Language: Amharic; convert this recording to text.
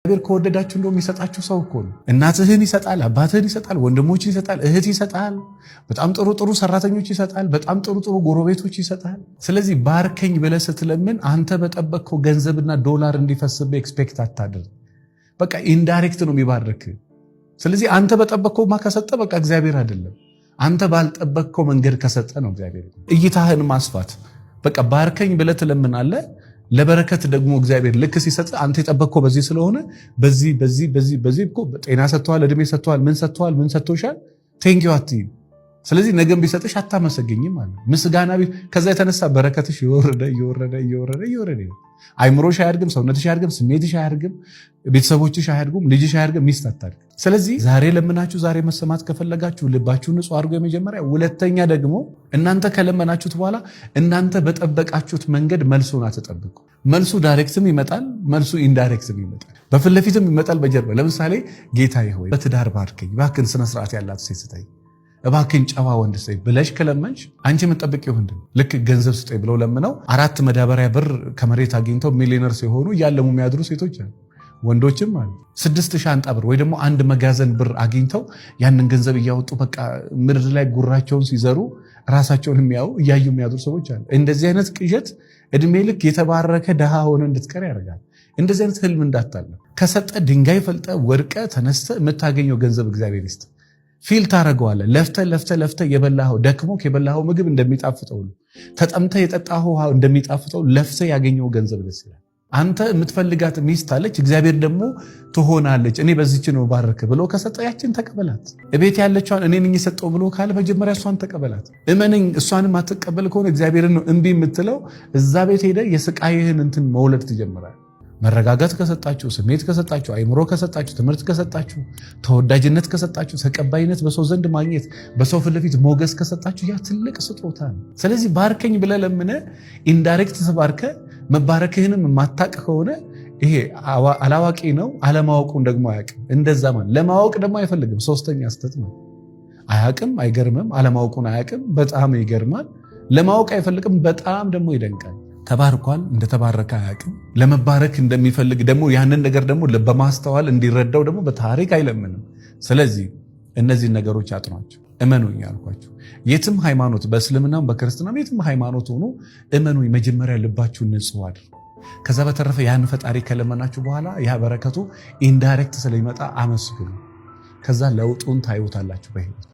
እግዚአብሔር ከወደዳችሁ እንደውም የሚሰጣችሁ ሰው እኮ ነው። እናትህን ይሰጣል፣ አባትህን ይሰጣል፣ ወንድሞችን ይሰጣል፣ እህት ይሰጣል፣ በጣም ጥሩ ሰራተኞች ይሰጣል፣ በጣም ጥሩ ጎረቤቶች ይሰጣል። ስለዚህ ባርከኝ ብለህ ስትለምን አንተ በጠበቅከው ገንዘብና ዶላር እንዲፈስብህ ኤክስፔክት አታድርግ። በቃ ኢንዳይሬክት ነው የሚባርክ። ስለዚህ አንተ በጠበቅከው ከሰጠ በቃ እግዚአብሔር አይደለም። አንተ ባልጠበቅከው መንገድ ከሰጠ ነው እግዚአብሔር። እይታህን ማስፋት በቃ ባርከኝ ብለህ ትለምናለህ። ለበረከት ደግሞ እግዚአብሔር ልክ ሲሰጥ አንተ የጠበቅከው በዚህ ስለሆነ በዚህ እኮ ጤና ሰጥቷል፣ እድሜ ሰጥቷል፣ ምን ሰጥቶሻል፣ ቴንክ ዩ አትይም። ስለዚህ ነገም ቢሰጥሽ አታመሰግኝም ማለት ምስጋና ከዛ የተነሳ በረከትሽ እየወረደ አይምሮሽ አያድግም፣ ሰውነትሽ አያድግም፣ ስሜትሽ አያድግም፣ ቤተሰቦችሽ አያድጉም፣ ልጅሽ አያድግም፣ ሚስት አታድግም። ስለዚህ ዛሬ ለምናችሁ ዛሬ መሰማት ከፈለጋችሁ ልባችሁ ንጹህ አድርጎ የመጀመሪያ፣ ሁለተኛ ደግሞ እናንተ ከለመናችሁት በኋላ እናንተ በጠበቃችሁት መንገድ መልሱን አትጠብቁ። መልሱ ዳይሬክትም ይመጣል፣ መልሱ ኢንዳይሬክትም ይመጣል፣ በፊት ለፊትም ይመጣል፣ በጀርባ። ለምሳሌ ጌታዬ ሆይ በትዳር ባርከኝ፣ እባክህን ስነ ስርዓት ያላት ሴት ስጠኝ፣ እባክህን ጨዋ ወንድ ስጠኝ ብለሽ ከለመንሽ አንቺ የምትጠብቂው ምንድን ነው? ልክ ገንዘብ ስጠኝ ብለው ለምነው 4 መዳበሪያ ብር ከመሬት አግኝተው ሚሊዮነር ሲሆኑ እያለሙ የሚያድሩ ሴቶች አሉ፣ ወንዶችም አሉ። 6 ሻንጣ ብር ወይ ደግሞ 1 መጋዘን ብር አግኝተው ያንን ገንዘብ እያወጡ በቃ ምድር ላይ ጉራቸውን ሲዘሩ ራሳቸውን እያዩ የሚያድሩ ሰዎች አሉ። እንደዚህ አይነት ቅዠት እድሜ ልክ የተባረከ ድሃ ሆነ እንድትቀር ያደርጋል። እንደዚህ አይነት ህልም እንዳታለ። ከሰጠ ድንጋይ ፈልጠ ወድቀ ተነስተ የምታገኘው ገንዘብ እግዚአብሔር ይስጥ። ፊል ታደርገዋለህ። ለፍተ የበላኸው ደክሞክ የበላኸው ምግብ እንደሚጣፍጠው ሁሉ ተጠምተ የጠጣኸው ውሃ እንደሚጣፍጠው ለፍተ ያገኘው ገንዘብ ደስ ይላል። አንተ የምትፈልጋት ሚስት አለች፣ እግዚአብሔር ደግሞ ትሆናለች፣ እኔ በዚች ነው ባርክ ብሎ ከሰጠ ያችን ተቀበላት። እቤት ያለችዋን እኔ ነኝ የሰጠው ብሎ ካለ መጀመሪያ እሷን ተቀበላት። እመነኝ፣ እሷንም አትቀበል ከሆነ እግዚአብሔርን ነው እምቢ የምትለው። እዛ ቤት ሄደ የስቃይህን እንትን መውለድ ትጀምራል። መረጋጋት ከሰጣችሁ፣ ስሜት ከሰጣችሁ፣ አይምሮ ከሰጣችሁ፣ ትምህርት ከሰጣችሁ፣ ተወዳጅነት ከሰጣችሁ፣ ተቀባይነት በሰው ዘንድ ማግኘት፣ በሰው ፊት ለፊት ሞገስ ከሰጣችሁ ያ ትልቅ ስጦታ ነው። ስለዚህ ባርከኝ ብለህ ለምነህ ኢንዳይሬክት ተባርከ መባረክህንም የማታውቅ ከሆነ ይሄ አላዋቂ ነው። አለማወቁን ደግሞ አያውቅም። እንደዛ ማለት ለማወቅ ደግሞ አይፈልግም። ሶስተኛ ስተት ነው። አያውቅም፣ አይገርምም። አለማወቁን አያውቅም፣ በጣም ይገርማል። ለማወቅ አይፈልግም፣ በጣም ደግሞ ይደንቃል። ተባርኳል፣ እንደተባረከ አያውቅም። ለመባረክ እንደሚፈልግ ደግሞ ያንን ነገር ደግሞ በማስተዋል እንዲረዳው ደግሞ በታሪክ አይለምንም። ስለዚህ እነዚህን ነገሮች አጥኗቸው፣ እመኑኝ ያልኳችሁ። የትም ሃይማኖት፣ በእስልምናም በክርስትናም የትም ሃይማኖት ሆኖ እመኑኝ፣ መጀመሪያ ልባችሁን ንጹህ አድርጉ። ከዛ በተረፈ ያን ፈጣሪ ከለመናችሁ በኋላ ያ በረከቱ ኢንዳይሬክት ስለሚመጣ አመስግኑ። ከዛ ለውጡን ታዩታላችሁ በህይወት